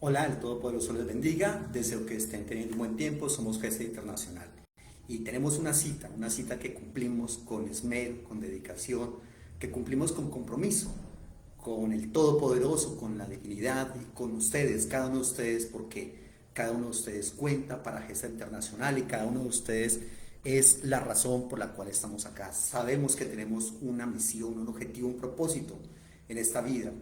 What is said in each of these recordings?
Hola, el Todopoderoso les bendiga. Deseo que estén teniendo un buen tiempo. Somos Gesta Internacional y tenemos una cita que cumplimos con esmero, con dedicación, que cumplimos con compromiso, con el Todopoderoso, con la divinidad y con ustedes, cada uno de ustedes, porque cada uno de ustedes cuenta para Gesta Internacional y cada uno de ustedes es la razón por la cual estamos acá. Sabemos que tenemos una misión, un objetivo, un propósito en esta vida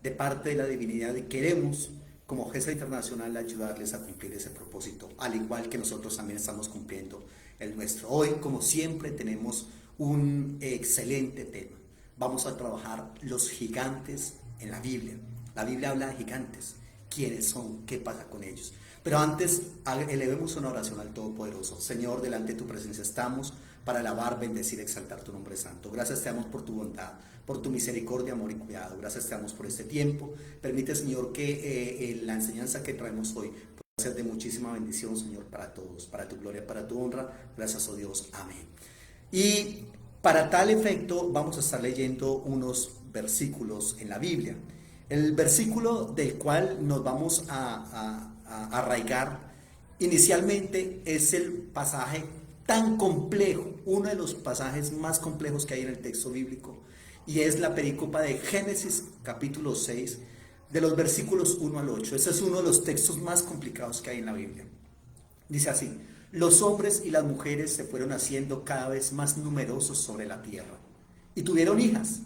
de parte de la divinidad y queremos como Gesta Internacional ayudarles a cumplir ese propósito, al igual que nosotros también estamos cumpliendo el nuestro. Hoy, como siempre, tenemos un excelente tema. Vamos a trabajar los gigantes en la Biblia. La Biblia habla de gigantes. ¿Quiénes son? ¿Qué pasa con ellos? Pero antes, elevemos una oración al Todopoderoso. Señor, delante de tu presencia estamos para alabar, bendecir, exaltar tu nombre santo. Gracias te damos por tu bondad, por tu misericordia, amor y cuidado. Gracias te damos por este tiempo. Permite, Señor, que la enseñanza que traemos hoy pueda ser de muchísima bendición, Señor, para todos, para tu gloria, para tu honra. Gracias, oh Dios. Amén. Y para tal efecto vamos a estar leyendo unos versículos en la Biblia. El versículo del cual nos vamos a arraigar inicialmente es el pasaje tan complejo, uno de los pasajes más complejos que hay en el texto bíblico, y es la perícopa de Génesis capítulo 6, de los versículos 1 al 8. Ese es uno de los textos más complicados que hay en la Biblia. Dice así: los hombres y las mujeres se fueron haciendo cada vez más numerosos sobre la tierra y tuvieron hijas.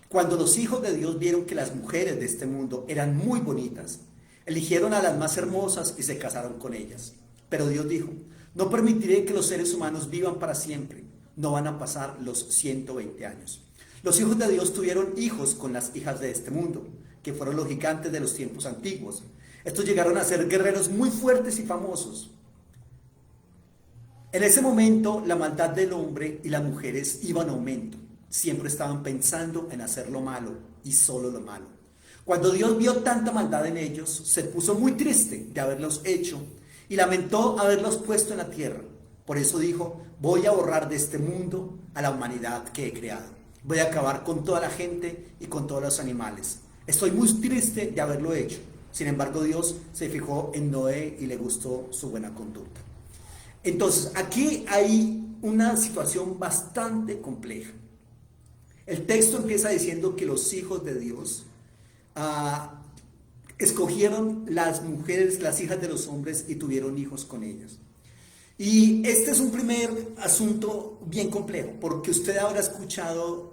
Cuando los hijos de Dios vieron que las mujeres de este mundo eran muy bonitas, eligieron a las más hermosas y se casaron con ellas. Pero Dios dijo: no permitiré que los seres humanos vivan para siempre. No van a pasar los 120 años. Los hijos de Dios tuvieron hijos con las hijas de este mundo, que fueron los gigantes de los tiempos antiguos. Estos llegaron a ser guerreros muy fuertes y famosos. En ese momento, la maldad del hombre y las mujeres iba en aumento. Siempre estaban pensando en hacer lo malo y solo lo malo. Cuando Dios vio tanta maldad en ellos, se puso muy triste de haberlos hecho y lamentó haberlos puesto en la tierra. Por eso dijo: voy a borrar de este mundo a la humanidad que he creado. Voy a acabar con toda la gente y con todos los animales. Estoy muy triste de haberlo hecho. Sin embargo, Dios se fijó en Noé y le gustó su buena conducta. Entonces, aquí hay una situación bastante compleja. El texto empieza diciendo que los hijos de Dios escogieron las mujeres, las hijas de los hombres, y tuvieron hijos con ellas. Y este es un primer asunto bien complejo, porque usted habrá escuchado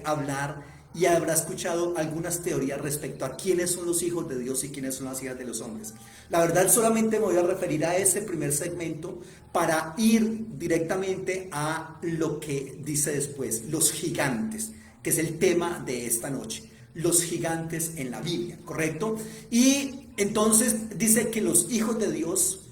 hablar y habrá escuchado algunas teorías respecto a quiénes son los hijos de Dios y quiénes son las hijas de los hombres. La verdad, solamente me voy a referir a ese primer segmento para ir directamente a lo que dice después: los gigantes, que es el tema de esta noche. Los gigantes en la Biblia, ¿correcto? Y entonces dice que los hijos de Dios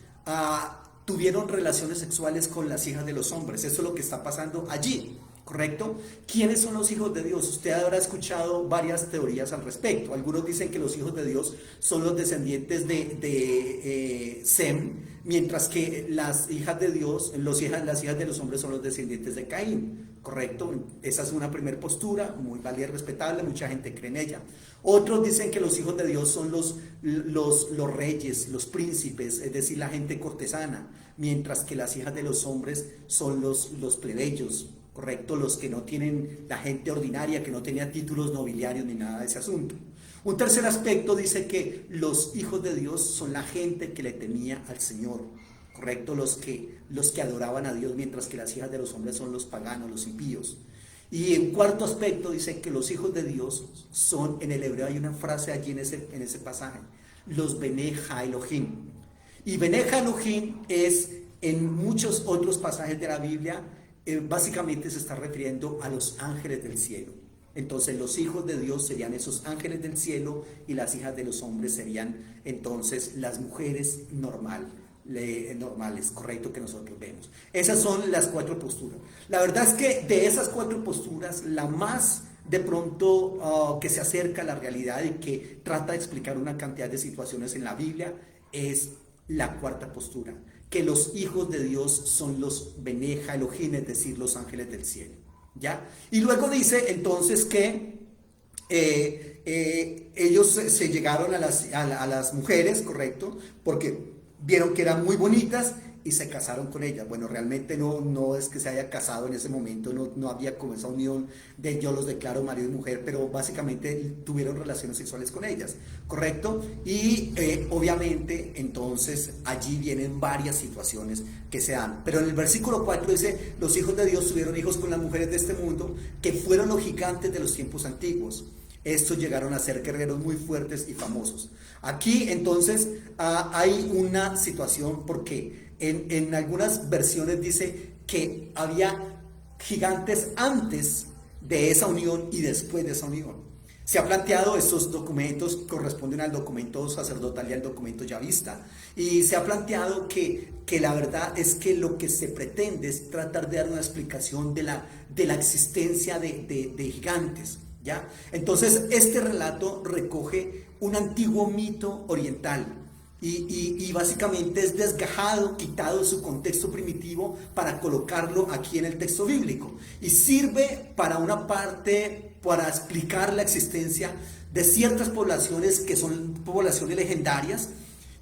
tuvieron relaciones sexuales con las hijas de los hombres. Eso es lo que está pasando allí, ¿correcto? ¿Quiénes son los hijos de Dios? Usted habrá escuchado varias teorías al respecto. Algunos dicen que los hijos de Dios son los descendientes de Sem, mientras que las hijas de Dios, las hijas de los hombres son los descendientes de Caín, ¿correcto? Esa es una primera postura, muy válida y respetable, mucha gente cree en ella. Otros dicen que los hijos de Dios son los reyes, los príncipes, es decir, la gente cortesana, mientras que las hijas de los hombres son los plebeyos, ¿correcto? Los que no tienen, la gente ordinaria, que no tenía títulos nobiliarios ni nada de ese asunto. Un tercer aspecto dice que los hijos de Dios son la gente que le temía al Señor, ¿correcto? Los que adoraban a Dios, mientras que las hijas de los hombres son los paganos, los impíos. Y en cuarto aspecto dice que los hijos de Dios son, en el hebreo hay una frase allí en ese pasaje, los Bene Ha Elohim. Y Bene Ha Elohim es, en muchos otros pasajes de la Biblia, básicamente se está refiriendo a los ángeles del cielo. Entonces los hijos de Dios serían esos ángeles del cielo y las hijas de los hombres serían entonces las mujeres normales, correcto, que nosotros vemos. Esas son las cuatro posturas. La verdad es que de esas cuatro posturas, la más de pronto que se acerca a la realidad y que trata de explicar una cantidad de situaciones en la Biblia es la cuarta postura, que los hijos de Dios son los Bene Ha Elohim, es decir, los ángeles del cielo, ¿ya? Y luego dice entonces que ellos se llegaron a las mujeres, ¿correcto? Porque vieron que eran muy bonitas y se casaron con ellas. Bueno, realmente no es que se haya casado en ese momento, no había como esa unión de yo los declaro marido y mujer, pero básicamente tuvieron relaciones sexuales con ellas, ¿correcto? Y obviamente entonces allí vienen varias situaciones que se dan. Pero en el versículo 4 dice, los hijos de Dios tuvieron hijos con las mujeres de este mundo, que fueron los gigantes de los tiempos antiguos. Estos llegaron a ser guerreros muy fuertes y famosos. Aquí entonces hay una situación porque en algunas versiones dice que había gigantes antes de esa unión y después de esa unión. Se ha planteado, estos documentos corresponden al documento sacerdotal y al documento yavista, y se ha planteado que la verdad es que lo que se pretende es tratar de dar una explicación de la existencia de gigantes. ¿Ya? Entonces este relato recoge un antiguo mito oriental y básicamente es desgajado, quitado de su contexto primitivo para colocarlo aquí en el texto bíblico, y sirve para una parte para explicar la existencia de ciertas poblaciones que son poblaciones legendarias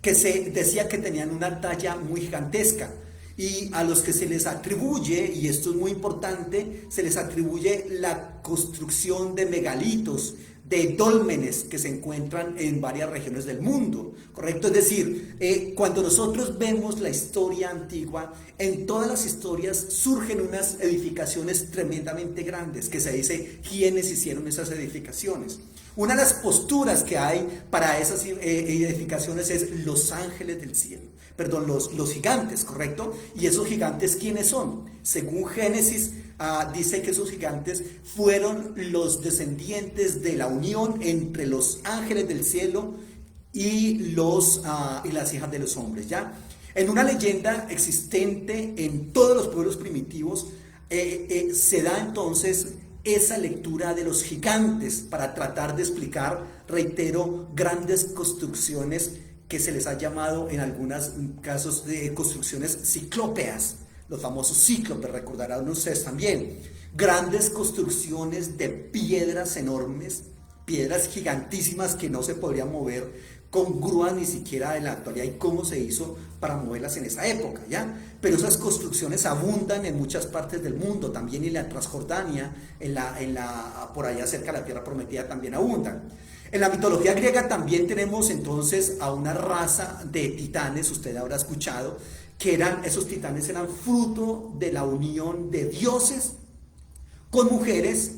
que se decía que tenían una talla muy gigantesca, y a los que se les atribuye, y esto es muy importante, se les atribuye la construcción de megalitos, de dólmenes que se encuentran en varias regiones del mundo, ¿correcto? Es decir, cuando nosotros vemos la historia antigua, en todas las historias surgen unas edificaciones tremendamente grandes, que se dice quiénes hicieron esas edificaciones. Una de las posturas que hay para esas edificaciones es los ángeles del cielo, perdón, los gigantes, ¿correcto? Y esos gigantes, ¿quiénes son? Según Génesis, dice que esos gigantes fueron los descendientes de la unión entre los ángeles del cielo y las hijas de los hombres, ¿ya? En una leyenda existente en todos los pueblos primitivos, se da entonces esa lectura de los gigantes para tratar de explicar, reitero, grandes construcciones que se les ha llamado en algunos casos de construcciones ciclópeas, los famosos cíclopes, recordarán ustedes también, grandes construcciones de piedras enormes, piedras gigantísimas que no se podrían mover con grúa ni siquiera en la actualidad, y cómo se hizo para moverlas en esa época, ¿ya? Pero esas construcciones abundan en muchas partes del mundo, también en la Transjordania, por allá cerca de la Tierra Prometida también abundan. En la mitología griega también tenemos entonces a una raza de titanes, usted habrá escuchado, que esos titanes eran fruto de la unión de dioses con mujeres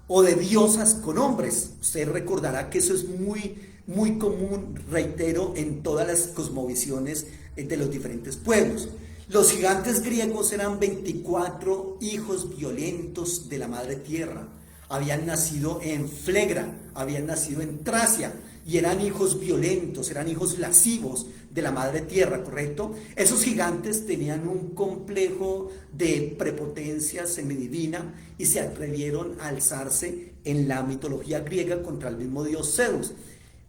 o de diosas con hombres. Usted recordará que eso es muy común, reitero, en todas las cosmovisiones de los diferentes pueblos. Los gigantes griegos eran 24 hijos violentos de la madre tierra. Habían nacido en Flegra, habían nacido en Tracia, y eran hijos violentos, eran hijos lascivos de la madre tierra, ¿correcto? Esos gigantes tenían un complejo de prepotencia semidivina y se atrevieron a alzarse en la mitología griega contra el mismo dios Zeus.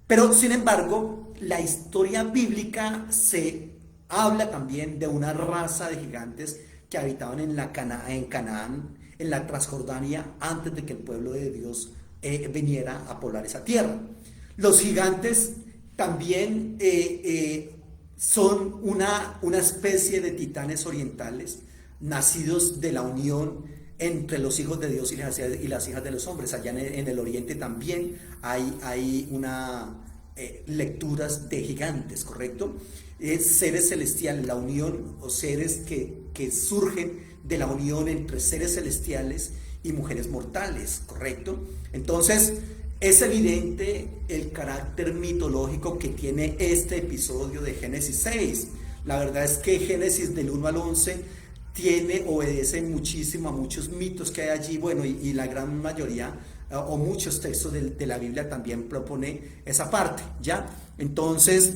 Pero sin embargo, la historia bíblica se habla también de una raza de gigantes que habitaban en Canaán, en la Transjordania, antes de que el pueblo de Dios viniera a poblar esa tierra. Los gigantes también son una especie de titanes orientales, nacidos de la unión entre los hijos de Dios y las hijas de los hombres. Allá en el oriente también hay lecturas de gigantes, ¿correcto? Seres celestiales, la unión, o seres que surgen de la unión entre seres celestiales y mujeres mortales, ¿correcto? Entonces, es evidente el carácter mitológico que tiene este episodio de Génesis 6. La verdad es que Génesis del 1 al 11 obedece muchísimo a muchos mitos que hay allí, bueno, y la gran mayoría o muchos textos de la Biblia también propone esa parte, ¿ya? Entonces,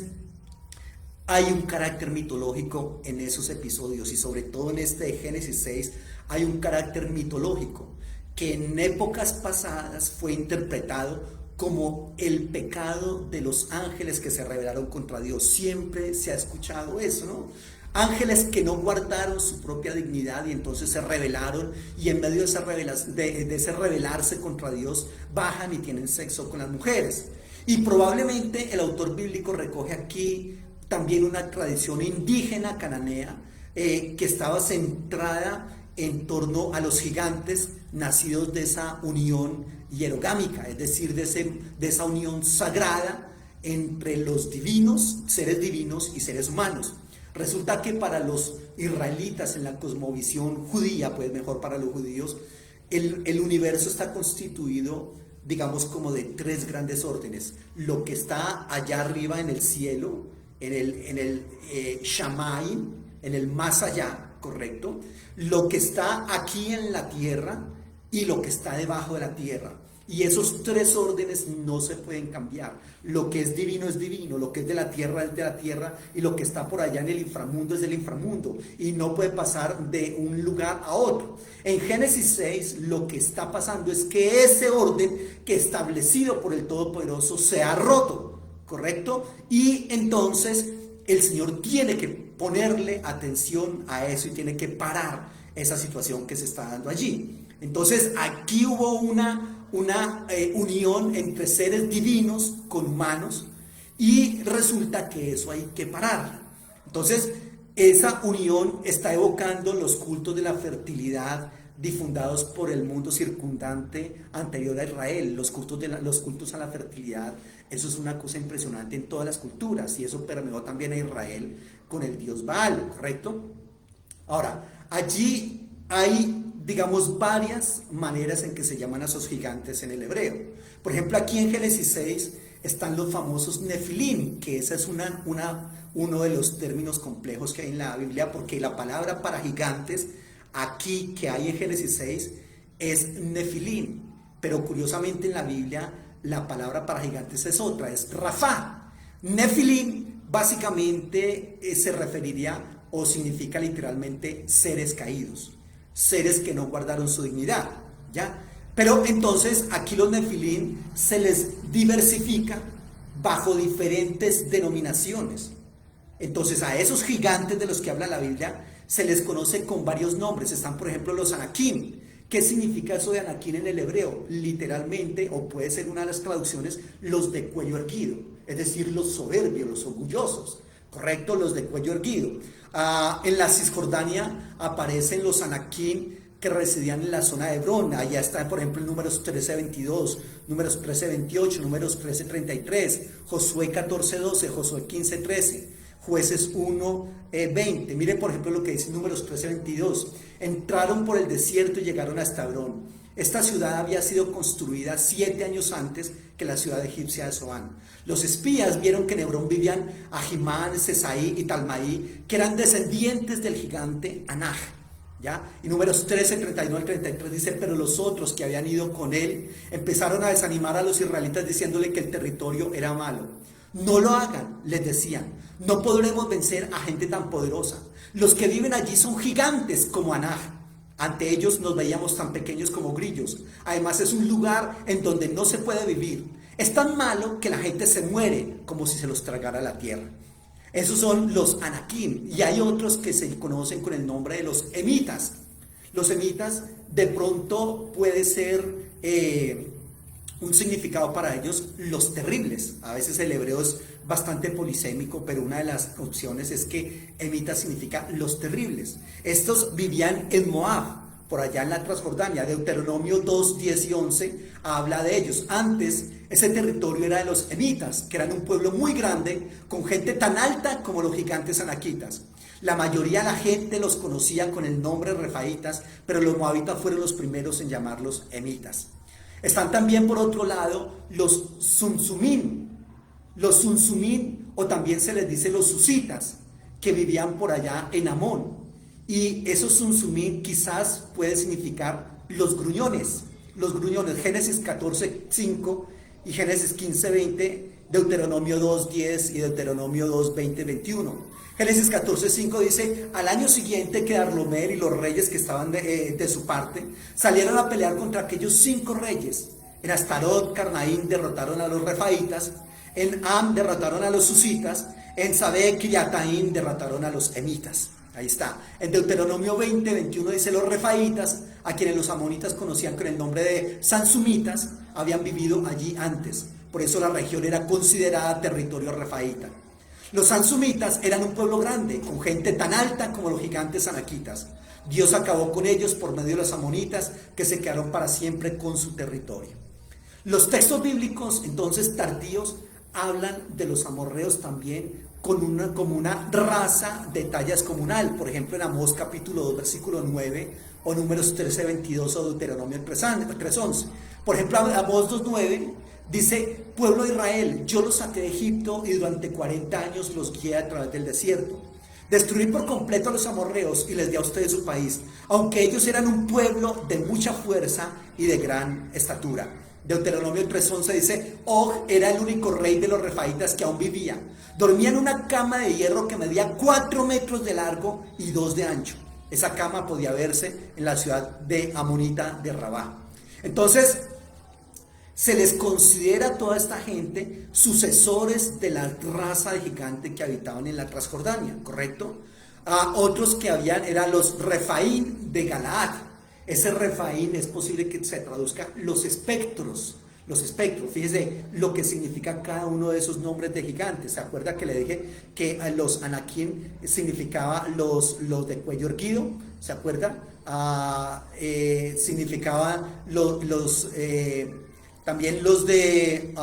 hay un carácter mitológico en esos episodios, y sobre todo en este de Génesis 6 hay un carácter mitológico que en épocas pasadas fue interpretado como el pecado de los ángeles que se rebelaron contra Dios. Siempre se ha escuchado eso, ¿no? ángeles que no guardaron su propia dignidad y entonces se rebelaron, y en medio de ese rebelarse contra Dios bajan y tienen sexo con las mujeres. Y probablemente el autor bíblico recoge aquí también una tradición indígena cananea que estaba centrada en torno a los gigantes nacidos de esa unión hierogámica, es decir, de esa unión sagrada entre los divinos, seres divinos y seres humanos. Resulta que para los israelitas en la cosmovisión judía, pues mejor para los judíos, el universo está constituido, digamos, como de tres grandes órdenes. Lo que está allá arriba en el cielo, en el Shamaim, en el más allá, ¿correcto? Lo que está aquí en la tierra y lo que está debajo de la tierra. Y esos tres órdenes no se pueden cambiar. Lo que es divino, lo que es de la tierra es de la tierra, y lo que está por allá en el inframundo es del inframundo, y no puede pasar de un lugar a otro. En Génesis 6 lo que está pasando es que ese orden que establecido por el Todopoderoso se ha roto, ¿correcto? Y entonces el Señor tiene que ponerle atención a eso y tiene que parar esa situación que se está dando allí. Entonces aquí hubo una unión entre seres divinos con humanos, y resulta que eso hay que parar. Entonces esa unión está evocando los cultos de la fertilidad difundados por el mundo circundante anterior a Israel, los cultos a la fertilidad. Eso es una cosa impresionante en todas las culturas, y eso permeó también a Israel con el dios Baal, ¿correcto? Ahora, allí hay, digamos, varias maneras en que se llaman a esos gigantes en el hebreo. Por ejemplo, aquí en Génesis 6 están los famosos Nefilim, que ese es uno de los términos complejos que hay en la Biblia, porque la palabra para gigantes aquí que hay en Génesis 6 es Nefilim, pero curiosamente en la Biblia la palabra para gigantes es otra, es Rafá. Nefilim básicamente se referiría o significa literalmente seres caídos, seres que no guardaron su dignidad, ¿ya? Pero entonces aquí los Nefilim se les diversifica bajo diferentes denominaciones. Entonces a esos gigantes de los que habla la Biblia se les conoce con varios nombres. Están, por ejemplo, los Anakim. ¿Qué significa eso de Anakim en el hebreo? Literalmente, o puede ser una de las traducciones, los de cuello erguido, es decir, los soberbios, los orgullosos, ¿correcto? Los de cuello erguido. En la Cisjordania aparecen los Anakim que residían en la zona de Hebrón. Allá está, por ejemplo, en Números 13:22, Números 13:28, Números 13:33, Josué 14:12, Josué 15:13. Jueces 1:20. Mire, por ejemplo, lo que dice Números 13:22. Entraron por el desierto y llegaron hasta Hebrón. Esta ciudad había sido construida 7 años antes que la ciudad egipcia de Zoán. Los espías vieron que en Hebrón vivían Ahimán, Sesaí y Talmaí, que eran descendientes del gigante Anaj, ¿ya? Y Números 13:31 al 33 dice: pero los otros que habían ido con él empezaron a desanimar a los israelitas diciéndole que el territorio era malo. No lo hagan, les decían. No podremos vencer a gente tan poderosa. Los que viven allí son gigantes como Anaj. Ante ellos nos veíamos tan pequeños como grillos. Además es un lugar en donde no se puede vivir. Es tan malo que la gente se muere como si se los tragara la tierra. Esos son los Anakim. Y hay otros que se conocen con el nombre de los Emitas. Los Emitas de pronto puede ser un significado para ellos los terribles. A veces el hebreo es bastante polisémico, pero una de las opciones es que Emita significa los terribles. Estos vivían en Moab, por allá en la Transjordania. Deuteronomio 2, 10 y 11 habla de ellos. Antes ese territorio era de los Emitas, que eran un pueblo muy grande, con gente tan alta como los gigantes anaquitas. La mayoría de la gente los conocía con el nombre Refaitas, pero los moabitas fueron los primeros en llamarlos Emitas. Están también, por otro lado, los Zunzumim, o también se les dice los Susitas, que vivían por allá en Amón. Y esos Zunzumim quizás puede significar los gruñones, Génesis 14:5 y Génesis 15:20, Deuteronomio 2:10 y Deuteronomio 2:20-21. Génesis 14:5 dice: al año siguiente que Arlomer y los reyes que estaban de su parte salieron a pelear contra aquellos 5 reyes. En Astarot, Carnaín derrotaron a los Refaitas. En Am derrotaron a los susitas, en Sabé, Kiriataim derrotaron a los emitas. Ahí está. En Deuteronomio 20:21 dice: los refaitas, a quienes los amonitas conocían con el nombre de sansumitas, habían vivido allí antes. Por eso la región era considerada territorio refaíta. Los sansumitas eran un pueblo grande, con gente tan alta como los gigantes anaquitas. Dios acabó con ellos por medio de los amonitas, que se quedaron para siempre con su territorio. Los textos bíblicos, entonces, tardíos, hablan de los amorreos también como una raza de talla descomunal. Por ejemplo, en Amós capítulo 2, versículo 9, o Números 13:22, o Deuteronomio 3:11. Por ejemplo, Amós 2:9 dice: pueblo de Israel, yo los saqué de Egipto y durante 40 años los guié a través del desierto. Destruí por completo a los amorreos y les di a ustedes su país, aunque ellos eran un pueblo de mucha fuerza y de gran estatura. Deuteronomio 3:11 dice: Og era el único rey de los refaitas que aún vivía. Dormía en una cama de hierro que medía 4 metros de largo y 2 de ancho. Esa cama podía verse en la ciudad de Amonita de Rabá. Entonces, se les considera a toda esta gente sucesores de la raza de gigante que habitaban en la Transjordania, ¿correcto? Otros que habían eran los Refaín de Galaad. Ese Refaín es posible que se traduzca los espectros. Los espectros, fíjese lo que significa cada uno de esos nombres de gigantes. ¿Se acuerda que le dije que los Anakim significaba los de cuello erguido? ¿Se acuerda? Significaba también los de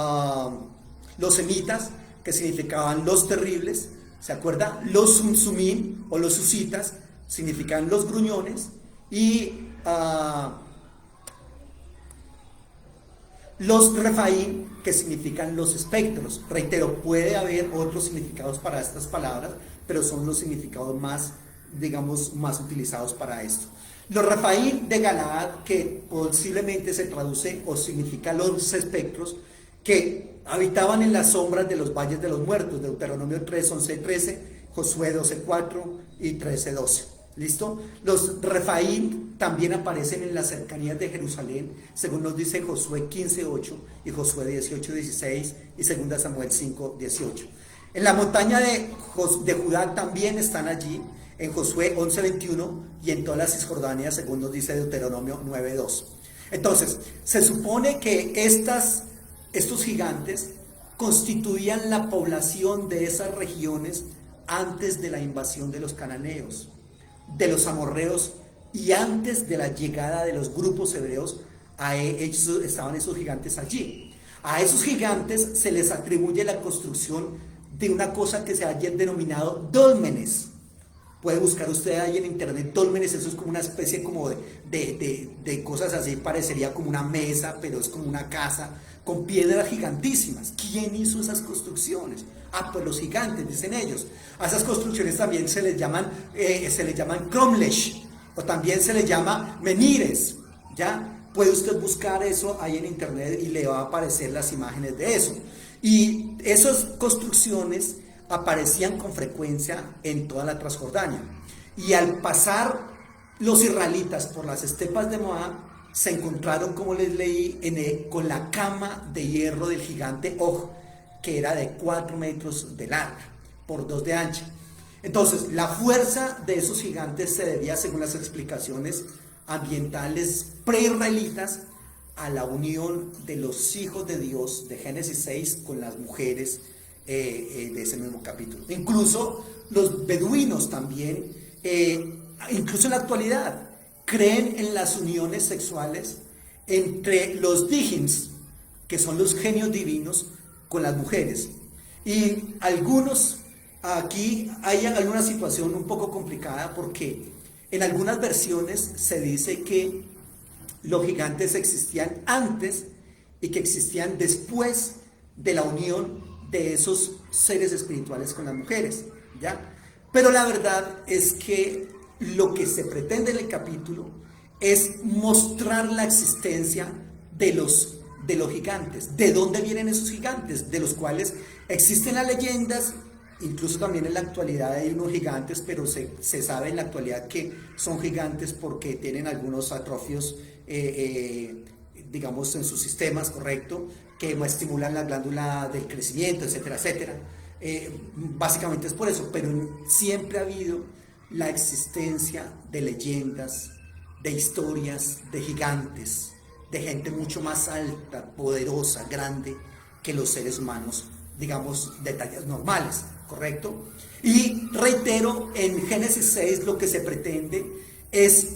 los semitas, que significaban los terribles. ¿Se acuerda? Los sumsumim o los susitas significan los gruñones. Y los refaín, que significan los espectros. Reitero, puede haber otros significados para estas palabras, pero son los significados más, digamos, más utilizados para esto. Los refaín de Galaad, que posiblemente se traduce o significa los espectros, que habitaban en las sombras de los valles de los muertos. Deuteronomio 3, 11, 13, Josué 12, 4 y 13, 12. ¿Listo? Los Refaín también aparecen en las cercanías de Jerusalén, según nos dice Josué 15:8 y Josué 18:16 y 2 Samuel 5:18. En la montaña de Judá también están allí, en Josué 11:21 y en todas las Cisjordanias, según nos dice Deuteronomio 9:2. Entonces, se supone que estos gigantes constituían la población de esas regiones antes de la invasión de los cananeos, de los amorreos, y antes de la llegada de los grupos hebreos. Ellos estaban esos gigantes allí. A esos gigantes se les atribuye la construcción de una cosa que se ha denominado dólmenes. Puede buscar usted ahí en internet dólmenes. Eso es como una especie como de cosas así, parecería como una mesa, pero es como una casa con piedras gigantísimas. ¿Quién hizo esas construcciones? Pues los gigantes, dicen ellos. A esas construcciones también se les llaman cromlesh, o también se les llama menires. ¿Ya? Puede usted buscar eso ahí en internet y le va a aparecer las imágenes de eso. Y esas construcciones aparecían con frecuencia en toda la Transjordania. Y al pasar los israelitas por las estepas de Moab, se encontraron, como les leí, con la cama de hierro del gigante Og, que era de 4 metros de larga por 2 de ancha. Entonces, la fuerza de esos gigantes se debía, según las explicaciones ambientales pre-israelitas, a la unión de los hijos de Dios de Génesis 6 con las mujeres de ese mismo capítulo. Incluso los beduinos también, incluso en la actualidad, creen en las uniones sexuales entre los dígins, que son los genios divinos, con las mujeres. Y aquí hay alguna situación un poco complicada, porque en algunas versiones se dice que los gigantes existían antes y que existían después de la unión de esos seres espirituales con las mujeres, ¿ya? Pero la verdad es que lo que se pretende en el capítulo es mostrar la existencia de los gigantes. ¿De dónde vienen esos gigantes? De los cuales existen las leyendas. Incluso también en la actualidad hay unos gigantes, pero se sabe en la actualidad que son gigantes porque tienen algunos atrofios, digamos, en sus sistemas, ¿correcto? que estimulan la glándula del crecimiento, etcétera, etcétera. Básicamente es por eso, pero siempre ha habido la existencia de leyendas, de historias, de gigantes, de gente mucho más alta, poderosa, grande que los seres humanos, digamos, de tallas normales, ¿correcto? Y reitero, en Génesis 6 lo que se pretende es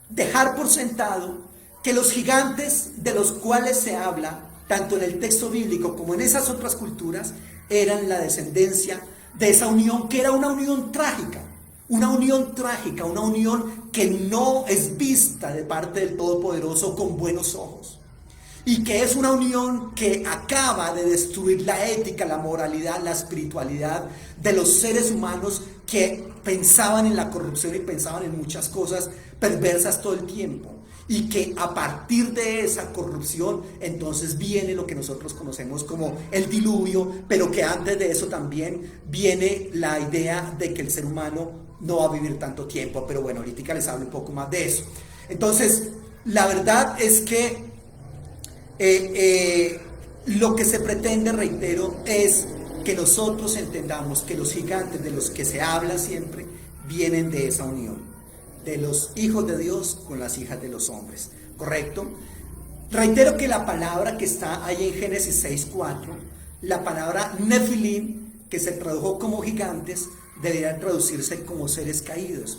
dejar por sentado que los gigantes de los cuales se habla, tanto en el texto bíblico como en esas otras culturas, eran la descendencia de esa unión que era una unión trágica, una unión que no es vista de parte del Todopoderoso con buenos ojos, y que es una unión que acaba de destruir la ética, la moralidad, la espiritualidad de los seres humanos que pensaban en la corrupción y pensaban en muchas cosas perversas todo el tiempo. Y que a partir de esa corrupción entonces viene lo que nosotros conocemos como el diluvio, pero que antes de eso también viene la idea de que el ser humano no va a vivir tanto tiempo. Pero bueno, ahorita les hablo un poco más de eso. Entonces, la verdad es que lo que se pretende, reitero, es que nosotros entendamos que los gigantes de los que se habla siempre vienen de esa unión, de los hijos de Dios con las hijas de los hombres, ¿correcto? Reitero que la palabra que está ahí en Génesis 6:4, la palabra Nefilim, que se tradujo como gigantes, debería traducirse como seres caídos,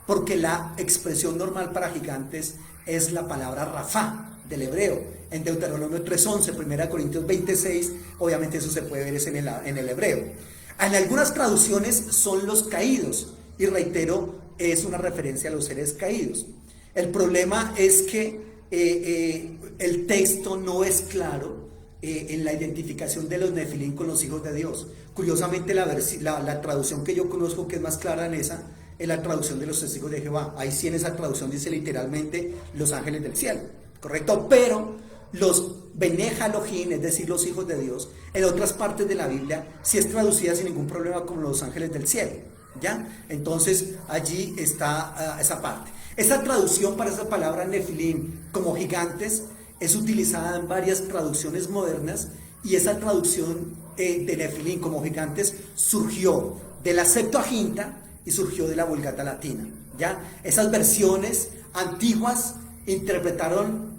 porque la expresión normal para gigantes es la palabra Rafá del hebreo. En Deuteronomio 3:11, 1 Corintios 26, obviamente eso se puede ver en el hebreo. En algunas traducciones son los caídos, y reitero, es una referencia a los seres caídos. El problema es que el texto no es claro en la identificación de los Nefilim con los hijos de Dios. Curiosamente, la traducción que yo conozco que es más clara en esa es la traducción de los testigos de Jehová. Ahí sí, en esa traducción dice literalmente los ángeles del cielo, ¿correcto? Pero los Bene Elohim, es decir, los hijos de Dios, en otras partes de la Biblia sí es traducida sin ningún problema como los ángeles del cielo, ¿ya? Entonces allí está esa parte. Esa traducción para esa palabra Nefilim como gigantes es utilizada en varias traducciones modernas, y esa traducción de Nefilim como gigantes surgió de la Septuaginta y surgió de la Vulgata Latina, ¿ya? Esas versiones antiguas interpretaron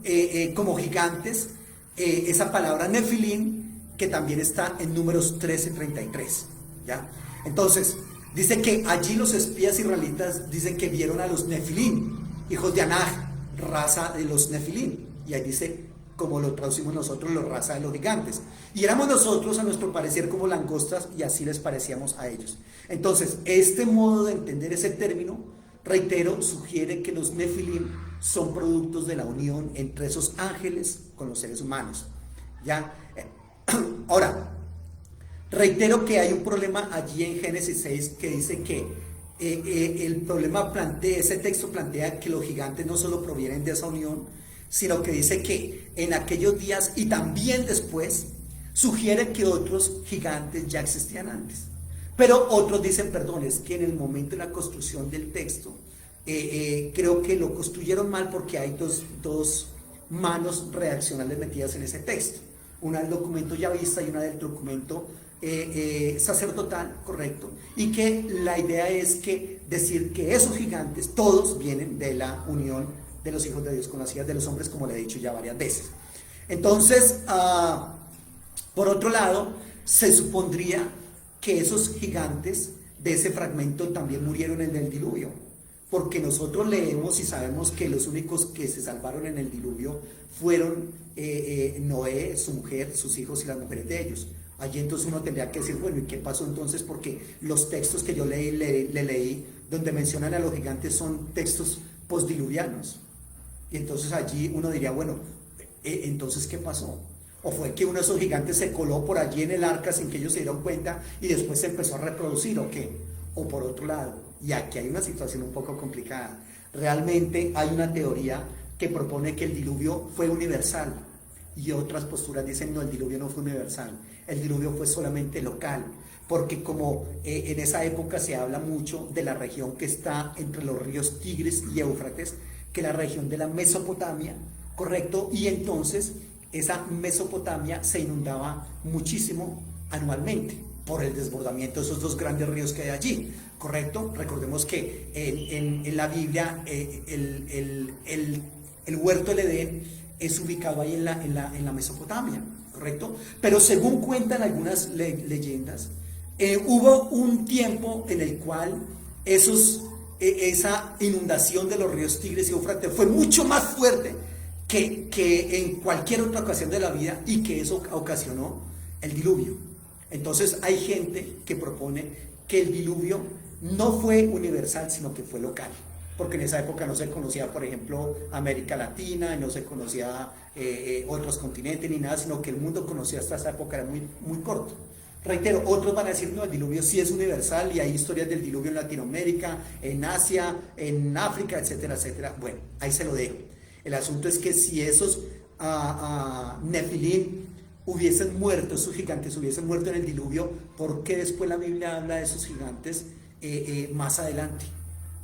como gigantes esa palabra Nefilim, que también está en Números 13:33, ¿ya? Entonces dice que allí los espías israelitas dicen que vieron a los Nefilim, hijos de Anaj, raza de los Nefilim, y ahí dice, como lo traducimos nosotros, la raza de los gigantes, y éramos nosotros a nuestro parecer como langostas, y así les parecíamos a ellos. Entonces este modo de entender ese término, reitero, sugiere que los Nefilim son productos de la unión entre esos ángeles con los seres humanos, ¿ya? Ahora, reitero que hay un problema allí en Génesis 6 que dice que el problema ese texto plantea que los gigantes no solo provienen de esa unión, sino que dice que en aquellos días y también después sugiere que otros gigantes ya existían antes. Pero otros dicen, perdón, es que en el momento de la construcción del texto, creo que lo construyeron mal porque hay dos manos redaccionales metidas en ese texto. Una del documento yavista y una del documento sacerdotal, correcto, y que la idea es que decir que esos gigantes todos vienen de la unión de los hijos de Dios con las hijas de los hombres, como le he dicho ya varias veces. Entonces, por otro lado, se supondría que esos gigantes de ese fragmento también murieron en el diluvio, porque nosotros leemos y sabemos que los únicos que se salvaron en el diluvio fueron Noé, su mujer, sus hijos y las mujeres de ellos. Allí entonces uno tendría que decir, bueno, ¿y qué pasó entonces? Porque los textos que yo le leí donde mencionan a los gigantes son textos postdiluvianos, y entonces allí uno diría, bueno, entonces ¿qué pasó? ¿O fue que uno de esos gigantes se coló por allí en el arca sin que ellos se dieron cuenta y después se empezó a reproducir, o qué? O por otro lado, y aquí hay una situación un poco complicada, realmente hay una teoría que propone que el diluvio fue universal, y otras posturas dicen, no, el diluvio no fue universal, el diluvio fue solamente local, porque como en esa época se habla mucho de la región que está entre los ríos Tigris y Éufrates, que es la región de la Mesopotamia, correcto, y entonces esa Mesopotamia se inundaba muchísimo anualmente por el desbordamiento de esos dos grandes ríos que hay allí, ¿correcto? Recordemos que en la Biblia el huerto del Edén es ubicado ahí en la Mesopotamia, ¿correcto? Pero según cuentan algunas leyendas, hubo un tiempo en el cual esa inundación de los ríos Tigris y Éufrates fue mucho más fuerte que en cualquier otra ocasión de la vida, y que eso ocasionó el diluvio. Entonces hay gente que propone que el diluvio no fue universal, sino que fue local, porque en esa época no se conocía, por ejemplo, América Latina, no se conocía otros continentes ni nada, sino que el mundo conocía hasta esa época, era muy, muy corto. Reitero, otros van a decir, no, el diluvio sí es universal, y hay historias del diluvio en Latinoamérica, en Asia, en África, etcétera, etcétera. Bueno, ahí se lo dejo. El asunto es que si esos Nefilim hubiesen muerto, esos gigantes hubiesen muerto en el diluvio, ¿por qué después la Biblia habla de esos gigantes más adelante?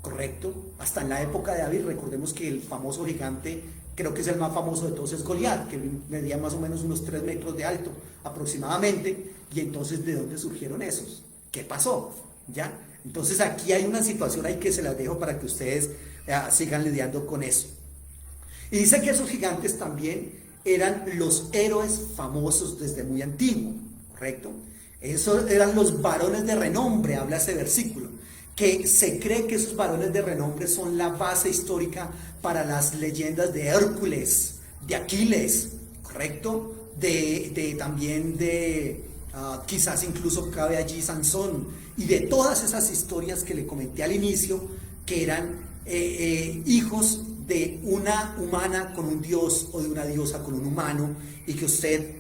¿Correcto? Hasta en la época de David, recordemos que el famoso gigante, creo que es el más famoso de todos, es Goliat, que medía más o menos unos 3 metros de alto aproximadamente. Y entonces, ¿de dónde surgieron esos? ¿Qué pasó? ¿Ya? Entonces aquí hay una situación ahí que se las dejo para que ustedes sigan lidiando con eso. Y dice que esos gigantes también eran los héroes famosos desde muy antiguo, ¿correcto? Esos eran los varones de renombre, habla ese versículo, que se cree que esos varones de renombre son la base histórica para las leyendas de Hércules, de Aquiles, ¿correcto? También de quizás incluso cabe allí Sansón, y de todas esas historias que le comenté al inicio, que eran hijos de una humana con un dios, o de una diosa con un humano, y que usted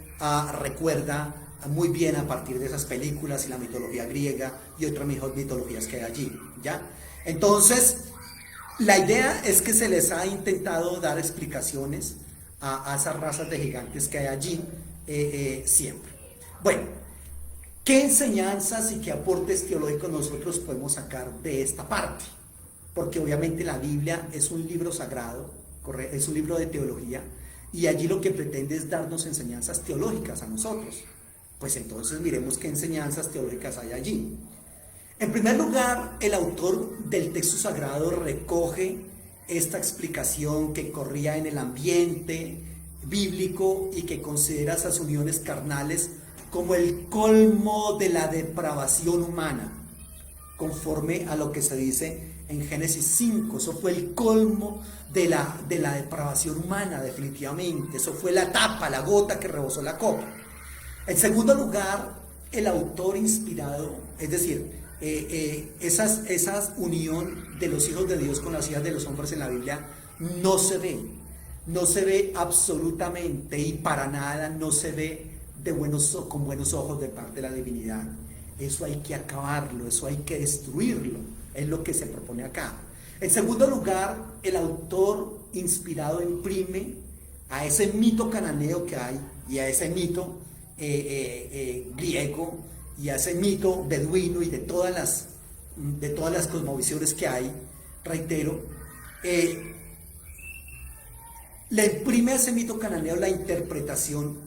recuerda muy bien a partir de esas películas y la mitología griega y otras mitologías que hay allí, ¿ya? Entonces, la idea es que se les ha intentado dar explicaciones a esas razas de gigantes que hay allí siempre. Bueno, ¿qué enseñanzas y qué aportes teológicos nosotros podemos sacar de esta parte? Porque obviamente la Biblia es un libro sagrado, es un libro de teología, y allí lo que pretende es darnos enseñanzas teológicas a nosotros. Pues entonces miremos qué enseñanzas teológicas hay allí. En primer lugar, el autor del texto sagrado recoge esta explicación que corría en el ambiente bíblico y que considera esas uniones carnales como el colmo de la depravación humana, conforme a lo que se dice en Génesis 5. Eso fue el colmo de la depravación humana, definitivamente. Eso fue la tapa, la gota que rebosó la copa. En segundo lugar, el autor inspirado, es decir, esa unión de los hijos de Dios con las hijas de los hombres en la Biblia no se ve absolutamente, y para nada no se ve con buenos ojos de parte de la divinidad. Eso hay que acabarlo, eso hay que destruirlo, es lo que se propone acá. En segundo lugar, el autor inspirado imprime a ese mito cananeo que hay, y a ese mito griego, y a ese mito beduino, y de todas las cosmovisiones que hay, reitero, le imprime a ese mito cananeo la interpretación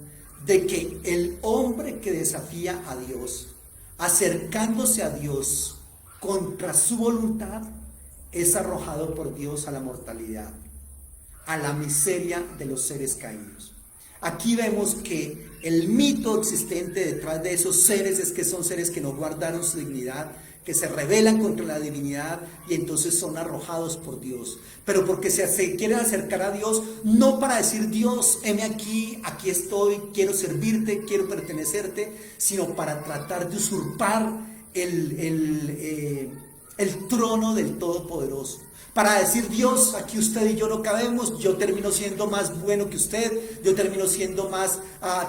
de que el hombre que desafía a Dios, acercándose a Dios contra su voluntad, es arrojado por Dios a la mortalidad, a la miseria de los seres caídos. Aquí vemos que el mito existente detrás de esos seres es que son seres que no guardaron su dignidad, que se rebelan contra la divinidad, y entonces son arrojados por Dios. Pero porque se quieren acercar a Dios, no para decir: Dios, heme aquí estoy, quiero servirte, quiero pertenecerte, sino para tratar de usurpar el trono del Todopoderoso. Para decir: Dios, aquí usted y yo no cabemos, yo termino siendo más bueno que usted, yo termino siendo más,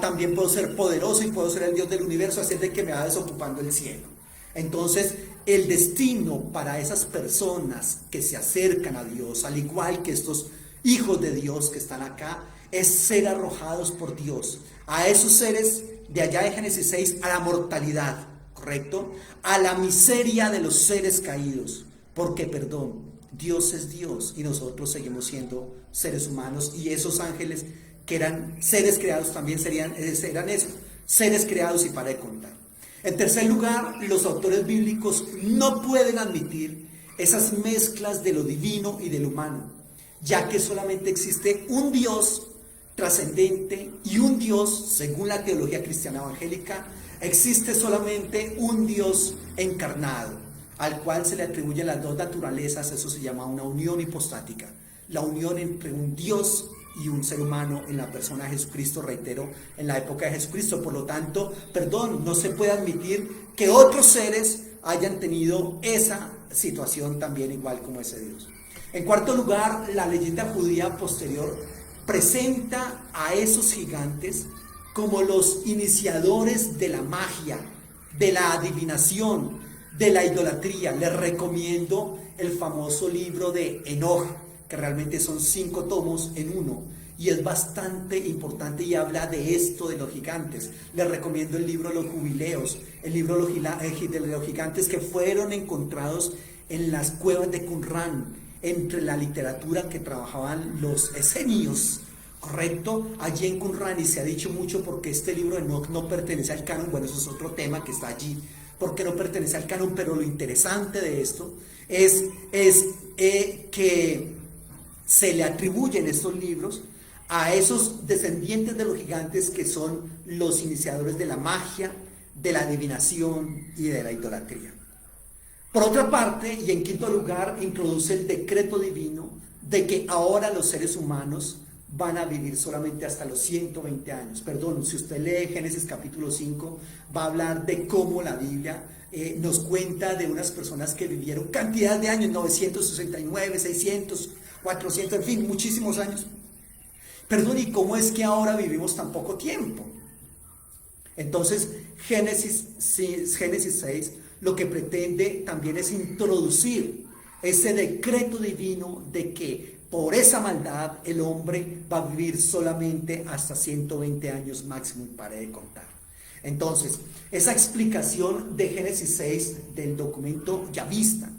también puedo ser poderoso y puedo ser el Dios del universo, así de que me va desocupando el cielo. Entonces, el destino para esas personas que se acercan a Dios, al igual que estos hijos de Dios que están acá, es ser arrojados por Dios a esos seres de allá de Génesis 6, a la mortalidad, ¿correcto? A la miseria de los seres caídos, porque, perdón, Dios es Dios y nosotros seguimos siendo seres humanos, y esos ángeles que eran seres creados, también eran eso, seres creados y para de contar. En tercer lugar, los autores bíblicos no pueden admitir esas mezclas de lo divino y de lo humano, ya que solamente existe un Dios trascendente y un Dios, según la teología cristiana evangélica, existe solamente un Dios encarnado, al cual se le atribuyen las dos naturalezas. Eso se llama una unión hipostática, la unión entre un Dios y un ser humano en la persona de Jesucristo, reitero, en la época de Jesucristo. Por lo tanto, no se puede admitir que otros seres hayan tenido esa situación también igual como ese Dios. En cuarto lugar, la leyenda judía posterior presenta a esos gigantes como los iniciadores de la magia, de la adivinación, de la idolatría. Les recomiendo el famoso libro de Enoch, que realmente son 5 tomos en uno, y es bastante importante y habla de esto de los gigantes. Les recomiendo el libro de los jubileos, el libro de los gigantes que fueron encontrados en las cuevas de Qumran, entre la literatura que trabajaban los esenios, ¿correcto? Allí en Qumran, y se ha dicho mucho porque este libro de Enoch no pertenece al canon. Bueno, eso es otro tema que está allí, porque no pertenece al canon, pero lo interesante de esto es que se le atribuyen estos libros a esos descendientes de los gigantes que son los iniciadores de la magia, de la adivinación y de la idolatría. Por otra parte, y en quinto lugar, introduce el decreto divino de que ahora los seres humanos van a vivir solamente hasta los 120 años. Perdón, si usted lee Génesis capítulo 5, va a hablar de cómo la Biblia nos cuenta de unas personas que vivieron cantidad de años, 969, 600, 400, en fin, muchísimos años. Perdón, ¿y cómo es que ahora vivimos tan poco tiempo? Entonces, Génesis 6 lo que pretende también es introducir ese decreto divino de que por esa maldad el hombre va a vivir solamente hasta 120 años máximo y pare de contar. Entonces, esa explicación de Génesis 6 del documento yavista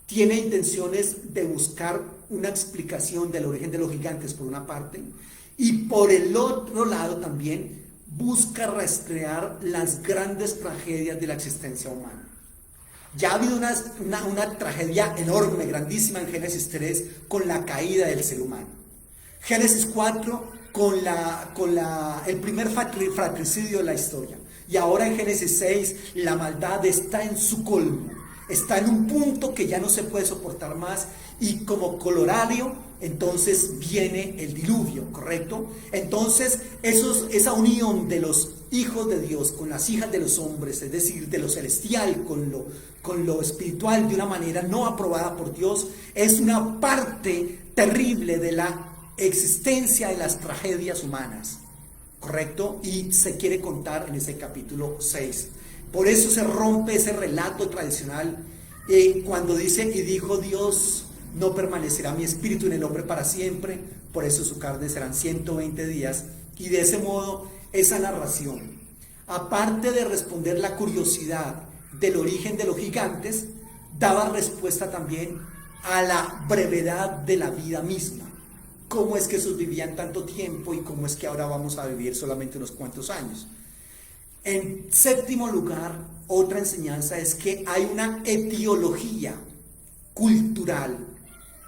tiene intenciones de buscar una explicación del origen de los gigantes por una parte, y por el otro lado también busca rastrear las grandes tragedias de la existencia humana. Ya ha habido una tragedia enorme, grandísima en Génesis 3 con la caída del ser humano. Génesis 4 con el primer fratricidio de la historia. Y ahora en Génesis 6 la maldad está en su colmo. Está en un punto que ya no se puede soportar más, y como colorario entonces viene el diluvio, ¿correcto? Entonces esa unión de los hijos de Dios con las hijas de los hombres, es decir, de lo celestial con lo espiritual de una manera no aprobada por Dios, es una parte terrible de la existencia de las tragedias humanas, ¿correcto? Y se quiere contar en ese capítulo 6. Por eso se rompe ese relato tradicional cuando dice: y dijo Dios, no permanecerá mi espíritu en el hombre para siempre, por eso su carne serán 120 días. Y de ese modo esa narración, aparte de responder la curiosidad del origen de los gigantes, daba respuesta también a la brevedad de la vida misma. ¿Cómo es que esos vivían tanto tiempo y cómo es que ahora vamos a vivir solamente unos cuantos años? En séptimo lugar, otra enseñanza es que hay una etiología cultural,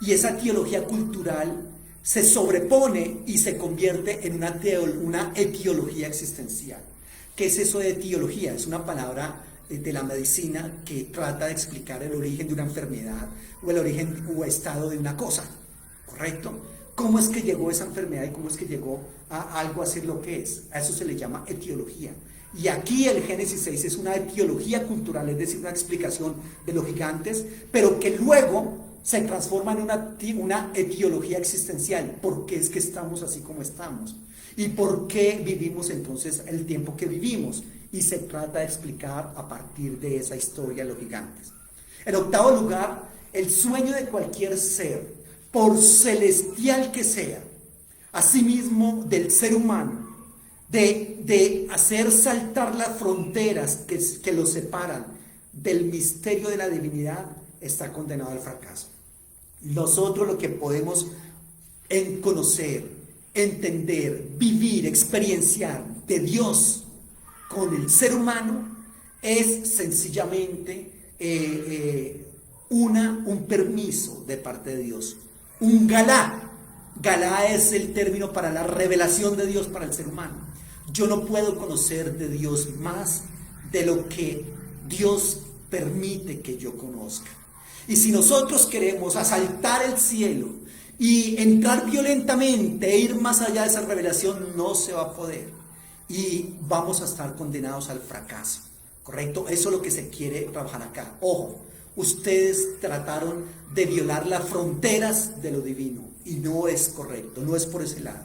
y esa etiología cultural se sobrepone y se convierte en una etiología existencial. ¿Qué es eso de etiología? Es una palabra de la medicina que trata de explicar el origen de una enfermedad o el origen o estado de una cosa, ¿correcto? ¿Cómo es que llegó esa enfermedad y cómo es que llegó a algo a ser lo que es? A eso se le llama etiología. Y aquí el Génesis 6 es una etiología cultural, es decir, una explicación de los gigantes, pero que luego se transforma en una etiología existencial. ¿Por qué es que estamos así como estamos? ¿Y por qué vivimos entonces el tiempo que vivimos? Y se trata de explicar a partir de esa historia de los gigantes. En octavo lugar, el sueño de cualquier ser, por celestial que sea, asimismo del ser humano, de hacer saltar las fronteras que los separan del misterio de la divinidad, está condenado al fracaso. Nosotros lo que podemos conocer entender, vivir, experienciar de Dios con el ser humano es sencillamente un permiso de parte de Dios, un galá. Galá es el término para la revelación de Dios para el ser humano. Yo no puedo conocer de Dios más de lo que Dios permite que yo conozca. Y si nosotros queremos asaltar el cielo y entrar violentamente e ir más allá de esa revelación, no se va a poder. Y vamos a estar condenados al fracaso. ¿Correcto? Eso es lo que se quiere trabajar acá. Ojo, ustedes trataron de violar las fronteras de lo divino y no es correcto, no es por ese lado.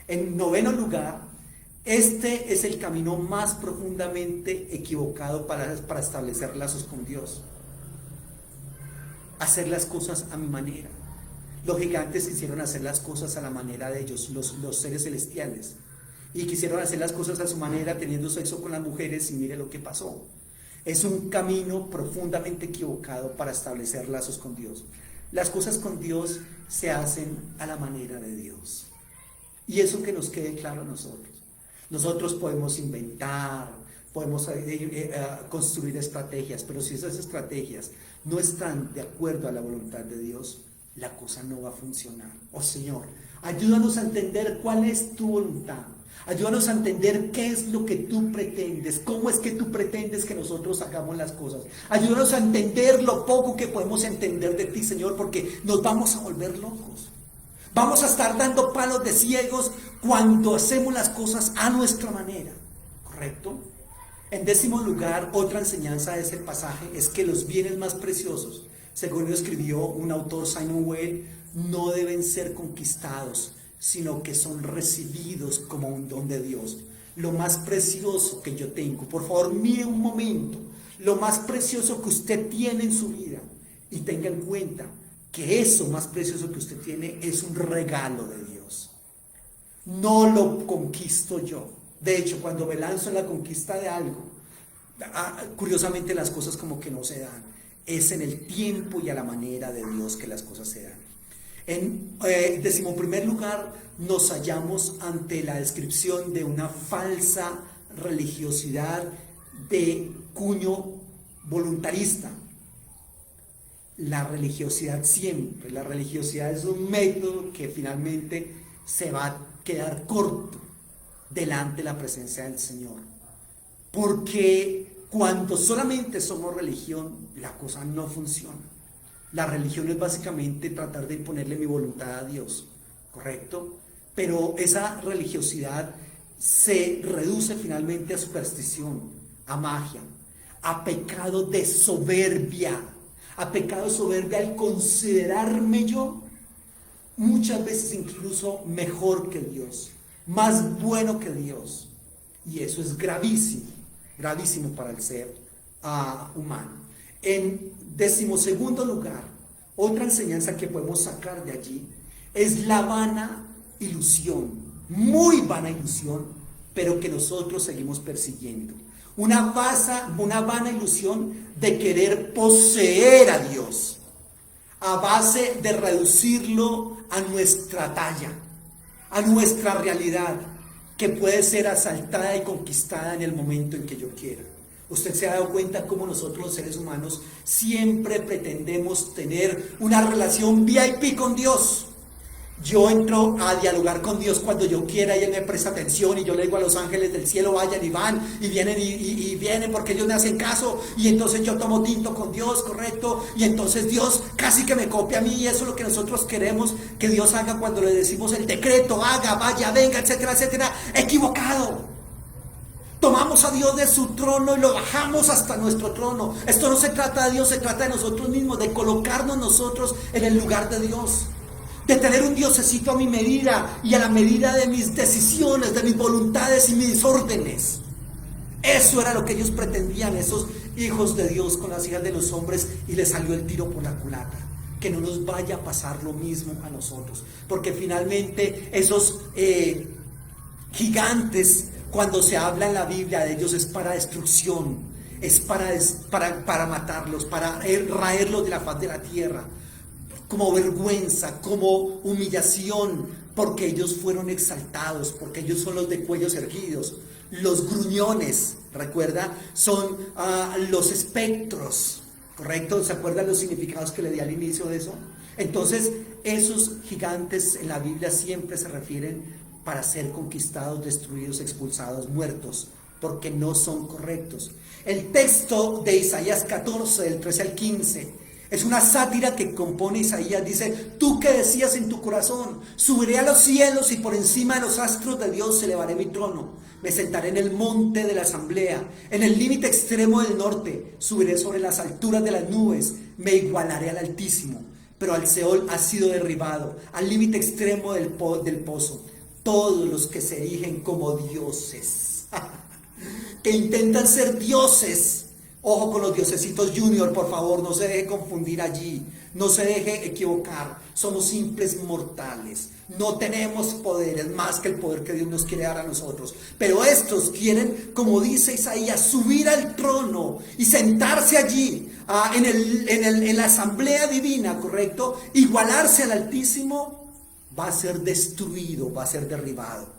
En noveno lugar, este es el camino más profundamente equivocado para establecer lazos con Dios. Hacer las cosas a mi manera. Los gigantes quisieron hacer las cosas a la manera de ellos, los seres celestiales. Y quisieron hacer las cosas a su manera, teniendo sexo con las mujeres, y mire lo que pasó. Es un camino profundamente equivocado para establecer lazos con Dios. Las cosas con Dios se hacen a la manera de Dios. Y eso que nos quede claro a nosotros. Nosotros podemos inventar, podemos construir estrategias, pero si esas estrategias no están de acuerdo a la voluntad de Dios, la cosa no va a funcionar. Oh Señor, ayúdanos a entender cuál es tu voluntad. Ayúdanos a entender qué es lo que tú pretendes, cómo es que tú pretendes que nosotros hagamos las cosas. Ayúdanos a entender lo poco que podemos entender de ti, Señor, porque nos vamos a volver locos. Vamos a estar dando palos de ciegos cuando hacemos las cosas a nuestra manera, ¿correcto? En décimo lugar, otra enseñanza de ese pasaje es que los bienes más preciosos, según lo escribió un autor, Simon Weil, no deben ser conquistados, sino que son recibidos como un don de Dios. Lo más precioso que yo tengo, por favor, mire un momento, lo más precioso que usted tiene en su vida, y tenga en cuenta que eso más precioso que usted tiene es un regalo de Dios. No lo conquisto yo. De hecho, cuando me lanzo en la conquista de algo, curiosamente las cosas como que no se dan. Es en el tiempo y a la manera de Dios que las cosas se dan. En decimoprimer lugar, nos hallamos ante la descripción de una falsa religiosidad de cuño voluntarista. La religiosidad siempre, la religiosidad es un método que finalmente se va a quedar corto delante de la presencia del Señor. Porque cuando solamente somos religión, la cosa no funciona. La religión es básicamente tratar de imponerle mi voluntad a Dios, ¿correcto? Pero esa religiosidad se reduce finalmente a superstición, a magia, a pecado de soberbia, al considerarme yo muchas veces incluso mejor que Dios, más bueno que Dios. Y eso es gravísimo, gravísimo para el ser humano. En decimosegundo lugar, otra enseñanza que podemos sacar de allí es la vana ilusión, muy vana ilusión, pero que nosotros seguimos persiguiendo. Una vana ilusión de querer poseer a Dios a base de reducirlo a nuestra talla, a nuestra realidad, que puede ser asaltada y conquistada en el momento en que yo quiera. Usted se ha dado cuenta cómo nosotros los seres humanos siempre pretendemos tener una relación VIP con Dios. Yo entro a dialogar con Dios cuando yo quiera y Él me presta atención y yo le digo a los ángeles del cielo vayan y van y vienen y vienen porque ellos me hacen caso y entonces yo tomo tinto con Dios, correcto, y entonces Dios casi que me copia a mí y eso es lo que nosotros queremos que Dios haga cuando le decimos el decreto, haga, vaya, venga, etcétera, etcétera. Equivocado. Tomamos a Dios de su trono y lo bajamos hasta nuestro trono. Esto no se trata de Dios, se trata de nosotros mismos, de colocarnos nosotros en el lugar de Dios. De tener un diosecito a mi medida y a la medida de mis decisiones, de mis voluntades y mis órdenes. Eso era lo que ellos pretendían, esos hijos de Dios con las hijas de los hombres, y les salió el tiro por la culata. Que no nos vaya a pasar lo mismo a nosotros, porque finalmente esos gigantes, cuando se habla en la Biblia de ellos, es para destrucción, es para matarlos, para raerlos de la faz de la tierra. como vergüenza, como humillación, porque ellos fueron exaltados, porque ellos son los de cuellos erguidos. Los gruñones, recuerda, son los espectros, ¿correcto? ¿Se acuerdan los significados que le di al inicio de eso? Entonces, esos gigantes en la Biblia siempre se refieren para ser conquistados, destruidos, expulsados, muertos, porque no son correctos. El texto de Isaías 14, del 13 al 15, es una sátira que compone Isaías. Dice: tú que decías en tu corazón, subiré a los cielos y por encima de los astros de Dios elevaré mi trono. Me sentaré en el monte de la asamblea, en el límite extremo del norte. Subiré sobre las alturas de las nubes, me igualaré al Altísimo. Pero al Seol ha sido derribado, al límite extremo del pozo. Todos los que se erigen como dioses, que intentan ser dioses. Ojo con los diosesitos junior, por favor, no se deje confundir allí, no se deje equivocar. Somos simples mortales, no tenemos poderes más que el poder que Dios nos quiere dar a nosotros. Pero estos quieren, como dice Isaías, subir al trono y sentarse allí, en la asamblea divina, ¿correcto? Igualarse al Altísimo. Va a ser destruido, va a ser derribado.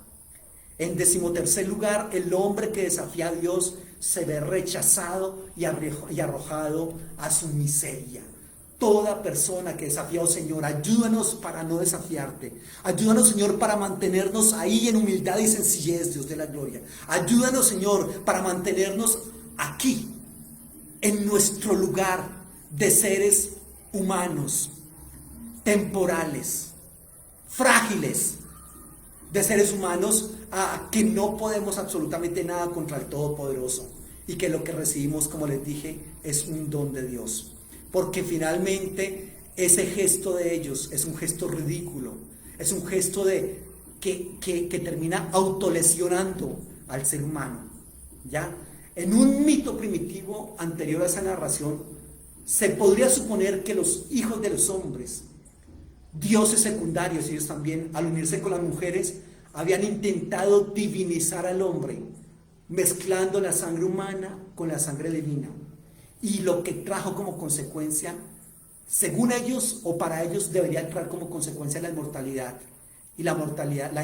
En 13º lugar, el hombre que desafía a Dios se ve rechazado y arrojado a su miseria. Toda persona que desafía: oh Señor, ayúdanos para no desafiarte. Ayúdanos, Señor, para mantenernos ahí en humildad y sencillez, Dios de la gloria. Ayúdanos, Señor, para mantenernos aquí, en nuestro lugar de seres humanos, temporales, frágiles, de seres humanos que no podemos absolutamente nada contra el Todopoderoso, y que lo que recibimos, como les dije, es un don de Dios. Porque finalmente ese gesto de ellos es un gesto ridículo, es un gesto que termina autolesionando al ser humano, ¿ya? En un mito primitivo anterior a esa narración, se podría suponer que los hijos de los hombres, dioses secundarios, ellos también, al unirse con las mujeres, habían intentado divinizar al hombre, mezclando la sangre humana con la sangre divina. Y lo que trajo como consecuencia, según ellos o para ellos, debería traer como consecuencia la inmortalidad. Y la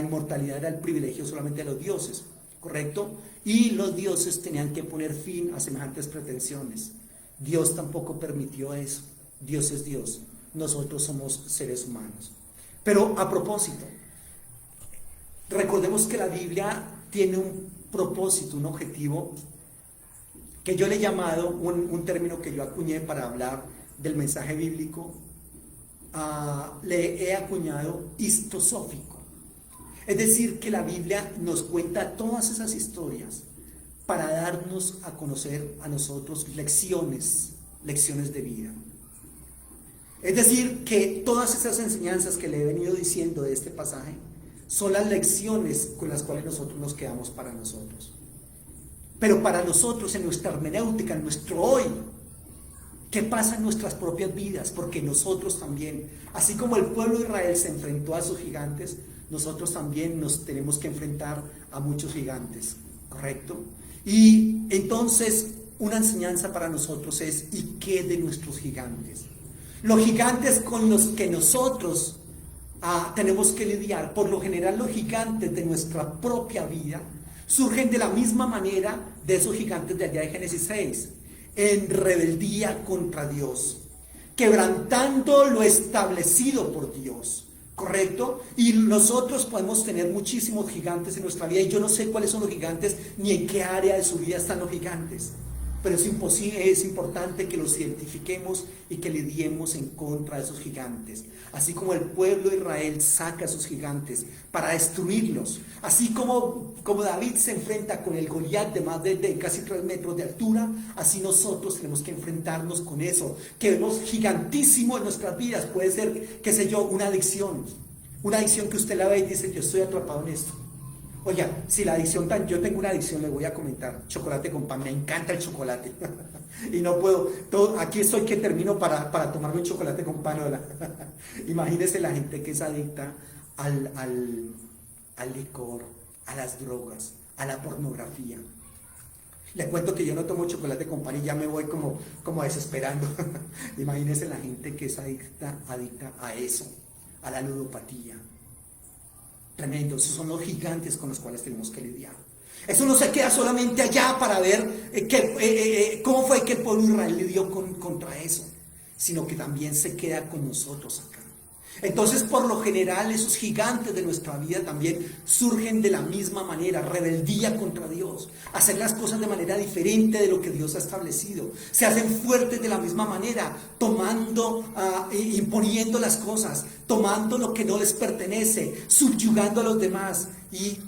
inmortalidad era el privilegio solamente de los dioses, ¿correcto? Y los dioses tenían que poner fin a semejantes pretensiones. Dios tampoco permitió eso. Dios es Dios. Nosotros somos seres humanos. Pero a propósito, recordemos que la Biblia tiene un propósito, un objetivo, que yo le he llamado, un término que yo acuñé para hablar del mensaje bíblico, le he acuñado histosófico. Es decir, que la Biblia nos cuenta todas esas historias para darnos a conocer a nosotros lecciones de vida. Es decir, que todas esas enseñanzas que le he venido diciendo de este pasaje son las lecciones con las cuales nosotros nos quedamos para nosotros. Pero para nosotros, en nuestra hermenéutica, en nuestro hoy, ¿qué pasa en nuestras propias vidas? Porque nosotros también, así como el pueblo de Israel se enfrentó a sus gigantes, nosotros también nos tenemos que enfrentar a muchos gigantes, ¿correcto? Y entonces, una enseñanza para nosotros es: ¿y qué de nuestros gigantes? Los gigantes con los que nosotros tenemos que lidiar, por lo general los gigantes de nuestra propia vida, surgen de la misma manera de esos gigantes de allá de Génesis 6, en rebeldía contra Dios, quebrantando lo establecido por Dios, ¿correcto? Y nosotros podemos tener muchísimos gigantes en nuestra vida, y yo no sé cuáles son los gigantes, ni en qué área de su vida están los gigantes, pero es importante que los identifiquemos y que lidiemos en contra de esos gigantes. Así como el pueblo de Israel saca a sus gigantes para destruirlos, así como David se enfrenta con el Goliat de más de casi 3 metros de altura, así nosotros tenemos que enfrentarnos con eso, que vemos gigantísimo en nuestras vidas. Puede ser, qué sé yo, una adicción que usted la ve y dice: yo estoy atrapado en esto. Oiga, si la adicción, yo tengo una adicción, le voy a comentar: chocolate con pan, me encanta el chocolate. Y no puedo, aquí estoy que termino para tomarme un chocolate con pan. Imagínese la gente que es adicta al licor, a las drogas, a la pornografía. Le cuento que yo no tomo chocolate con pan y ya me voy como desesperando. Imagínense la gente que es adicta a eso, a la ludopatía. Tremendo, esos son los gigantes con los cuales tenemos que lidiar. Eso no se queda solamente allá para ver cómo fue que el pueblo de Israel lidió contra eso, sino que también se queda con nosotros acá. Entonces, por lo general, esos gigantes de nuestra vida también surgen de la misma manera: rebeldía contra Dios, hacer las cosas de manera diferente de lo que Dios ha establecido. Se hacen fuertes de la misma manera, imponiendo las cosas, tomando lo que no les pertenece, subyugando a los demás. Y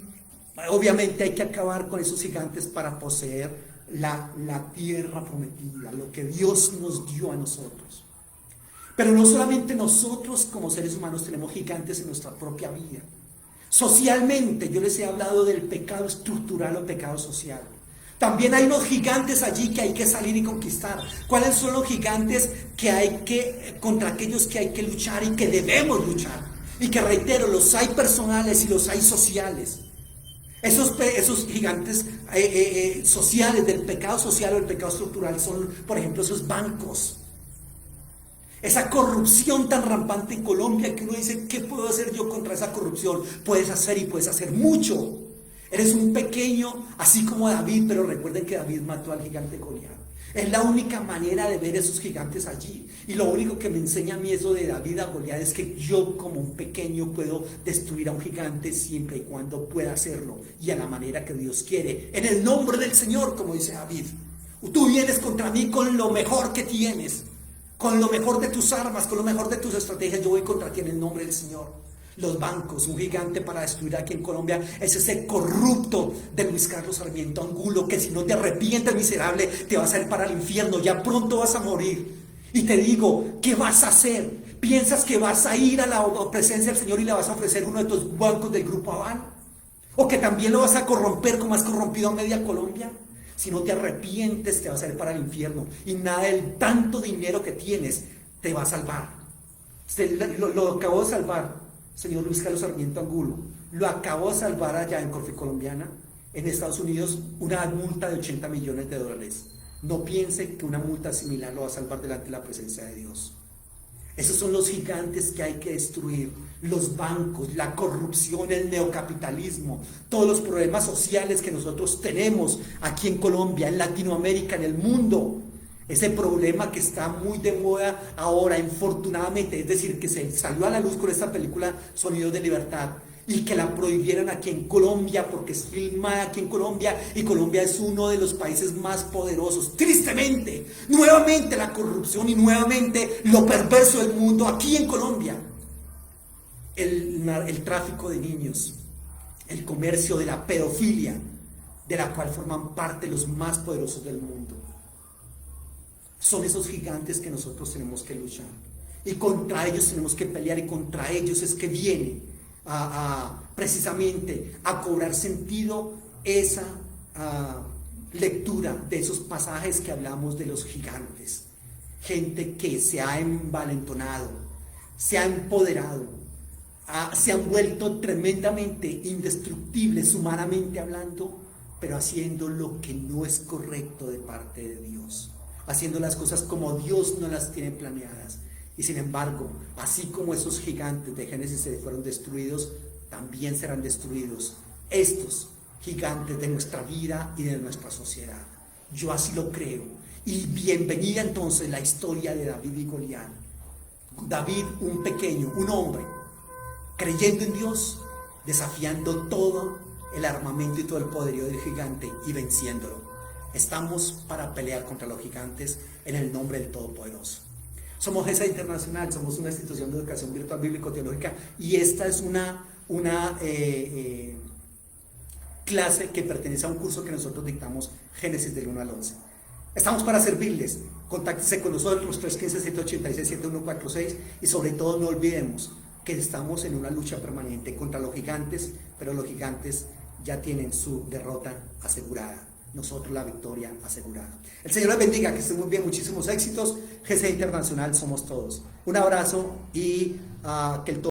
obviamente hay que acabar con esos gigantes para poseer la tierra prometida, lo que Dios nos dio a nosotros. Pero no solamente nosotros como seres humanos tenemos gigantes en nuestra propia vida. Socialmente, yo les he hablado del pecado estructural o pecado social. También hay unos gigantes allí que hay que salir y conquistar. ¿Cuáles son los gigantes contra aquellos que hay que luchar y que debemos luchar? Y que, reitero, los hay personales y los hay sociales. Esos gigantes sociales del pecado social o del pecado estructural son, por ejemplo, esos bancos. Esa corrupción tan rampante en Colombia que uno dice, ¿qué puedo hacer yo contra esa corrupción? Puedes hacer y puedes hacer mucho. Eres un pequeño, así como David, pero recuerden que David mató al gigante Goliat. Es la única manera de ver esos gigantes allí. Y lo único que me enseña a mí eso de David a Goliat es que yo como un pequeño puedo destruir a un gigante siempre y cuando pueda hacerlo. Y a la manera que Dios quiere. En el nombre del Señor, como dice David. Tú vienes contra mí con lo mejor que tienes. Con lo mejor de tus armas, con lo mejor de tus estrategias, yo voy contra ti en el nombre del Señor. Los bancos, un gigante para destruir aquí en Colombia, es ese corrupto de Luis Carlos Sarmiento Angulo, que si no te arrepientes, miserable, te vas a ir para el infierno, ya pronto vas a morir. Y te digo, ¿qué vas a hacer? ¿Piensas que vas a ir a la presencia del Señor y le vas a ofrecer uno de tus bancos del Grupo Aval? ¿O que también lo vas a corromper como has corrompido a media Colombia? Si no te arrepientes, te vas a ir para el infierno. Y nada del tanto dinero que tienes te va a salvar. Lo acabó de salvar, señor Luis Carlos Sarmiento Angulo. Lo acabó de salvar allá en Corfe Colombiana, en Estados Unidos, una multa de $80 millones. No piense que una multa similar lo va a salvar delante de la presencia de Dios. Esos son los gigantes que hay que destruir. Los bancos, la corrupción, el neocapitalismo, todos los problemas sociales que nosotros tenemos aquí en Colombia, en Latinoamérica, en el mundo. Ese problema que está muy de moda ahora, infortunadamente, es decir, que se salió a la luz con esta película Sonidos de Libertad, y que la prohibieran aquí en Colombia porque es filmada aquí en Colombia, y Colombia es uno de los países más poderosos. Tristemente, nuevamente la corrupción y nuevamente lo perverso del mundo aquí en Colombia. El tráfico de niños, el comercio de la pedofilia, de la cual forman parte los más poderosos del mundo. Son esos gigantes que nosotros tenemos que luchar. Y contra ellos tenemos que pelear, y contra ellos es que viene precisamente a cobrar sentido esa lectura de esos pasajes que hablamos de los gigantes. Gente que se ha envalentonado, se ha empoderado, se han vuelto tremendamente indestructibles humanamente hablando, pero haciendo lo que no es correcto de parte de Dios, haciendo las cosas como Dios no las tiene planeadas. Y sin embargo, así como esos gigantes de Génesis se fueron destruidos, también serán destruidos estos gigantes de nuestra vida y de nuestra sociedad. Yo así lo creo. Y bienvenida entonces la historia de David y Goliat. David, un pequeño, un hombre, creyendo en Dios, desafiando todo el armamento y todo el poderío del gigante y venciéndolo. Estamos para pelear contra los gigantes en el nombre del Todopoderoso. Somos GESA Internacional, somos una institución de educación virtual bíblico-teológica, y esta es una clase que pertenece a un curso que nosotros dictamos, Génesis del 1 al 11. Estamos para servirles. Contáctese con nosotros, 315-786-7146, y sobre todo no olvidemos que estamos en una lucha permanente contra los gigantes, pero los gigantes ya tienen su derrota asegurada. Nosotros la victoria asegurada. El Señor les bendiga, que estén muy bien, muchísimos éxitos. GC Internacional somos todos. Un abrazo y que el